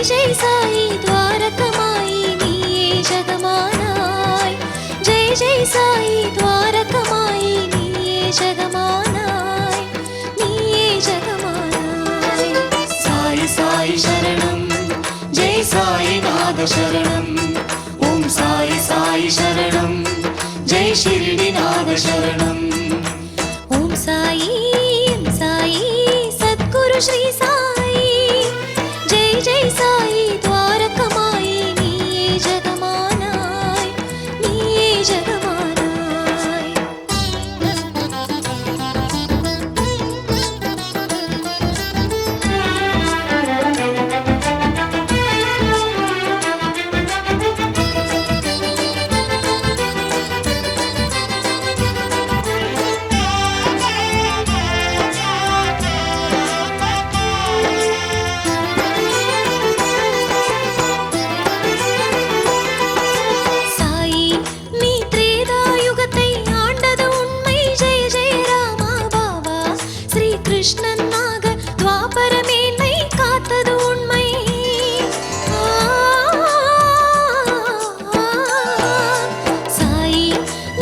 जय साई द्वारकमाई नीये जगमानाय जय जय साई द्वारकमाई नीये जगमानाय नीये जगमानाय साई साई शरणं जय साई नाथ शरणं ओम साई साई शरणं जय शिरडीनाथ शरणं ओम साई सद्गुरु श्री साई जय जय साई द्वारकमाई नीये जगमानाय नीये जगमानाय கிருஷ்ணனாக துவாபர மேன்மை காத்தது உண்மை சாயி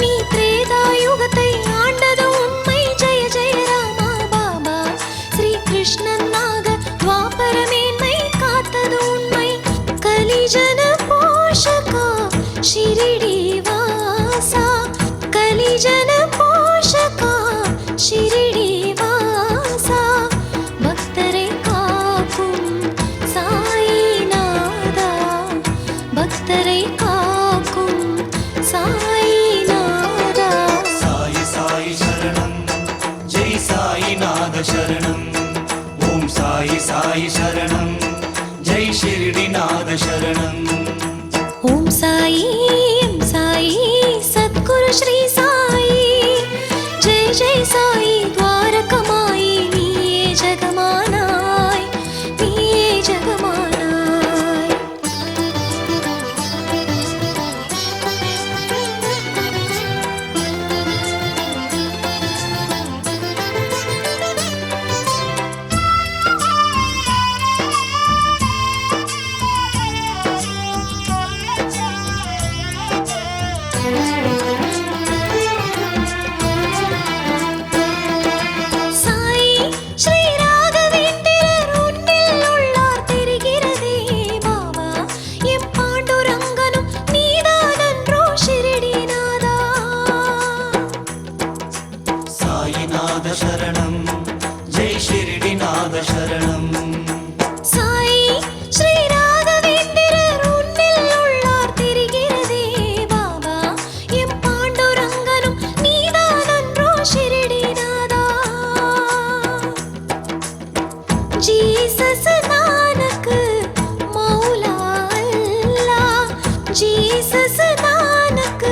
நீ திரேதாயுகத்தை ஆண்டது உண்மை ஜெய ஜெய ராமா பாபா ஸ்ரீ கிருஷ்ணனாக துவாபர மேன்மை காத்தது உண்மை கலிஜன போஷகா ஷிரடி வாசா கலிஜன போஷகா ஷிரடி பக்தரை காக்கும் சாயிநாதா சாயி சாயி சரணம் ஜெய் சாயிநாத சரணம் ஓம் சாயி சாயி சரணம் ஜெய் ஷிரடிநாத சரணம் ஓம் சாயி சத்குரு ஸ்ரீ சாயி ஜெய் ஜெய் சாயி द्वारकमाई नीये जगमानाय नीये जगमानाय சரணம் ஜெய் ஷிரடிநாத சரணம் சாயி ஸ்ரீ ராகவேந்திரர் உன்னில் உள்ளார் தெரிகிறதே பாபா எம் பாண்டுரங்கனும் நீதானன்றோ ஷிரடிநாதா ஜீசஸ் நானக் மௌலா அல்லாஹ் ஜீசஸ் நானக்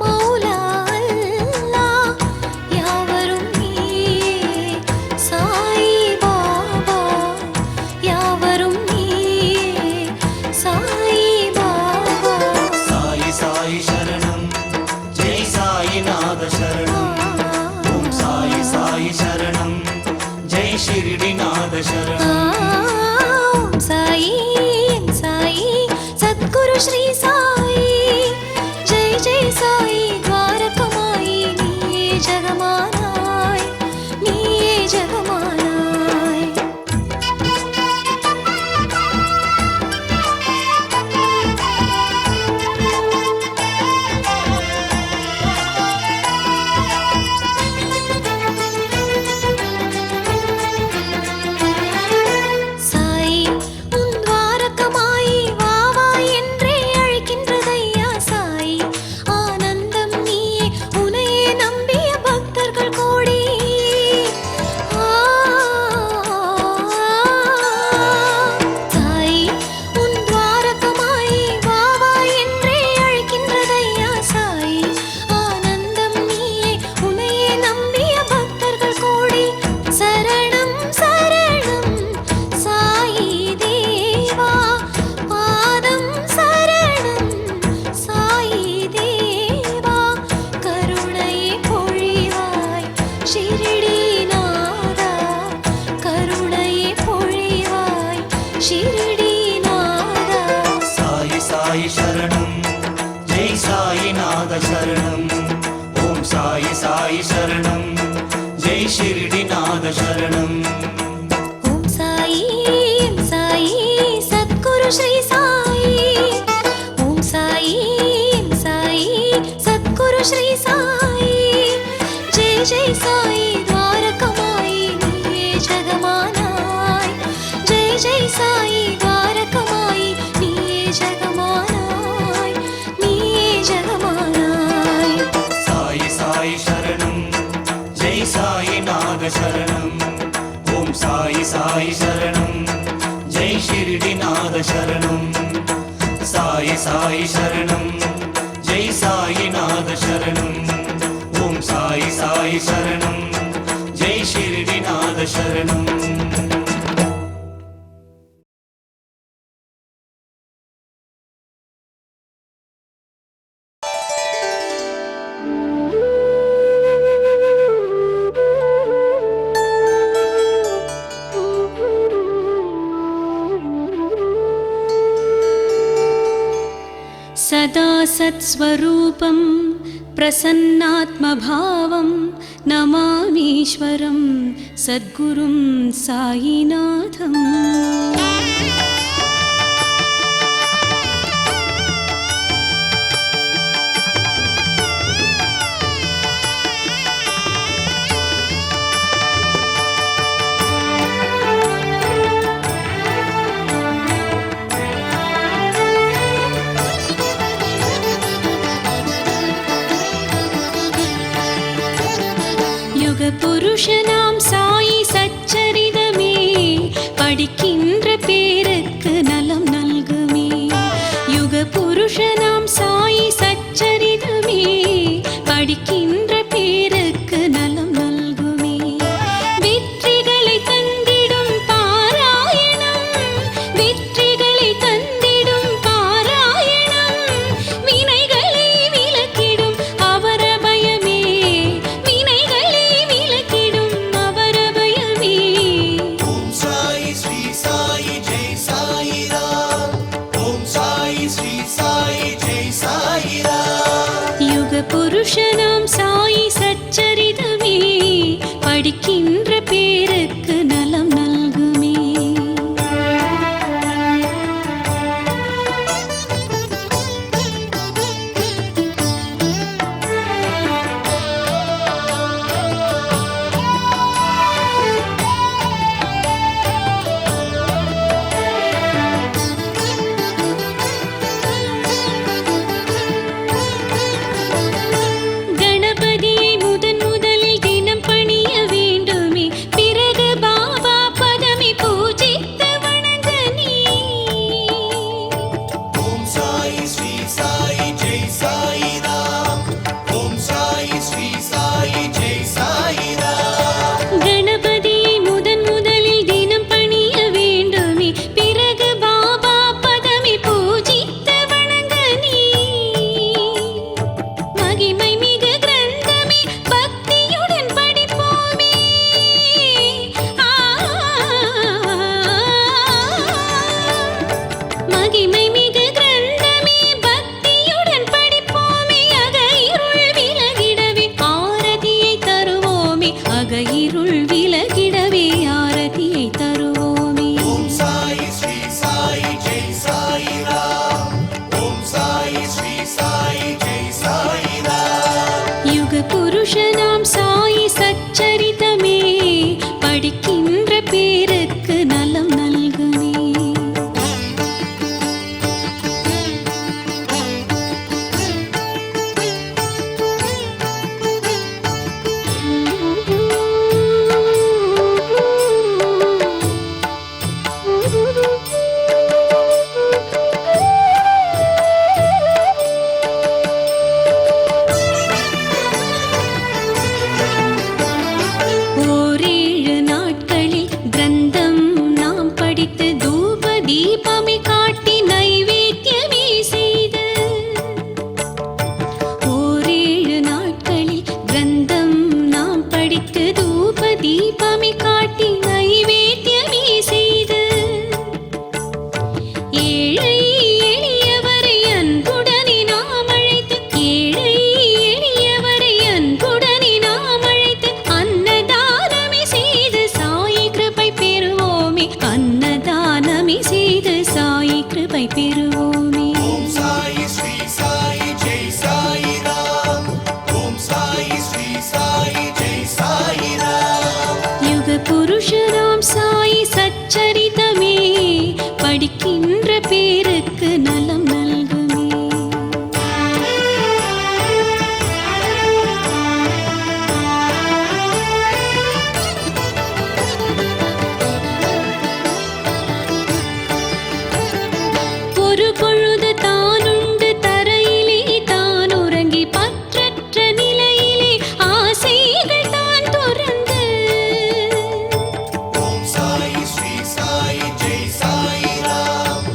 மௌலா அல்லாஹ் யாவரும் சாய் பாபா யாவரும் சாய் பாபா சாயி சாயி சரணம் ஜெய் சாயிநாத சரணம் ஓம் சாயி சாயி சரணம் ஜெய் ஷிரடிநாத சரணம் ஓம் சாயி சத்குரு ஸ்ரீ சாயி ஜெய் ஜெய் சாயி द्वारकमाई नीये जगमानाय नीये जगमानाय சாயி உன் द्वारकमाई வா வா என்றே அழைக்கின்ற சாயி சரணம் ஜெய் சாயிநாத சரணம் ஓம் சாயி சாயி சரணம் ஜெய் ஷிர்டிநாத சரணம் ஓம் சாயி சாயி சத்குரு ஸ்ரீ சாயி ஓம் சாயி சாயி சத்குரு ஸ்ரீ சாயி ஜெய் ஜெய் சாயி துவாரகமாயி நீயே ஜெகமானாய் ஜெய் ஜெய் சாயி துவாரகமாயி நீயே ஜெகமானாய் நீயே ஜெகமானாய் சாயி சாயி சரணம் ஜெய் சாயிநாத சரணம் ஓம் சாயி சாயி சரணம் ஜெய் ஷிர்டிநாத சரணம் சாயி சாயி சரணம் ஜெய் சாயிநாத சரணம் ஓம் சாயி சாயி சரணம் ஜெய் ஷிர்டிநாத சரணம் सदा सत्स्वरूपं प्रसन्नात्मभावं नमामीश्वरं सद्गुरुं साईनाथम् புருஷனாம் சாயி சச்சரிதமே படிக்கின்ற பேருக்கு நலம் நல்குமே யுக புருஷனாம் சாயி சச்சரிதமே படிக்கின்ற பேருக்கு நலம் நல்குமே வெற்றிகளை தந்திடும் பாராயணம் வெற்றிகளை தந்திடும் பாராயணம் வினைகளை விலக்கிடும் அவர பயமே வினைகளை விலக்கிடும் அவர பயமே ஓம் சாயி ஸ்ரீ சாயி ஜெய் சாயிராம் ஓம் சாயி ஸ்ரீ சாயி ஜெய் சாயிராம் யுக புருஷனாம் சாயி சச்சரிதமே படிக்கின்ற பேருக்கு நலம் நல்குமே நன்மை பெறுவோமே. ஓம் சாயி ஸ்ரீ சாயி ஜெய் சாயிராம். ஓம் சாயி ஸ்ரீ சாயி ஜெய் சாயிராம். யுக புருஷராம் சாயி சச்சரிதமே படிக்கின்ற பேருக்கு நலம் நல்குமே. ஒரு பொழுது தானுண்டு தரையிலே தான் உறங்கி பற்றற்ற நிலையிலே ஆசைகள் தான் துறந்து. ஓம் சாயி ஸ்ரீ சாயி ஜெய் சாயிராம்.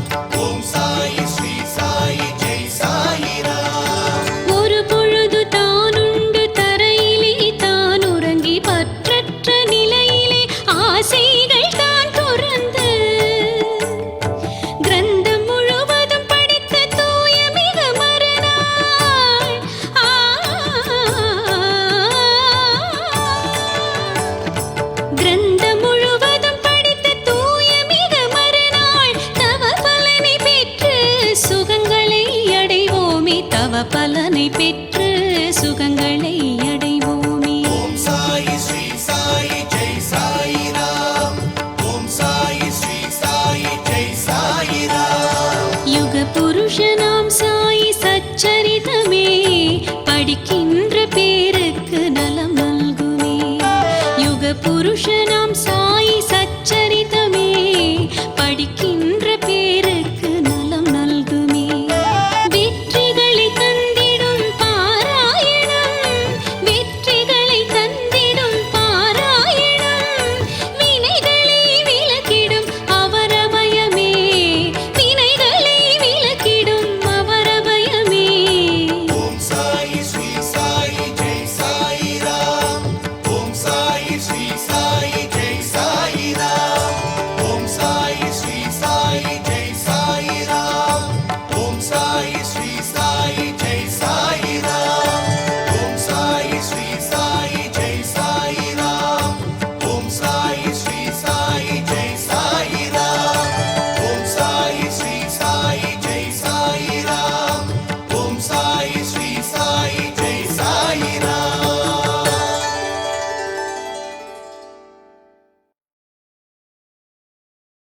ஓம் சாயி ஸ்ரீ சாயி ஜெய் சாயிராம். ஒரு பொழுது தானுண்டு தரையிலே தான் உறங்கி பற்றற்ற நிலையிலே ஆசைகள் தான் துறந்து. கிரந்தம் முழுவதும் படித்த தூய மிக மறுநாள் கிரந்தம் முழுவதும் படித்த தூய மிக மறுநாள் தவ பலனை பெற்று சுகங்களை அடைவோமே. தவ பலனை பெற்று சுகங்களை அடைவோமே. ஓம் சாயி ஸ்ரீ சாயி ஜெய் சாயிராம். ஓம் சாயி ஸ்ரீ சாயி ஜெய் சாயிராம். யுக புருஷனாம் சாயி சச்சரிதமே படிக்கின்ற பேருக்கு நலம் நல்குமே. யுக புருஷனாம்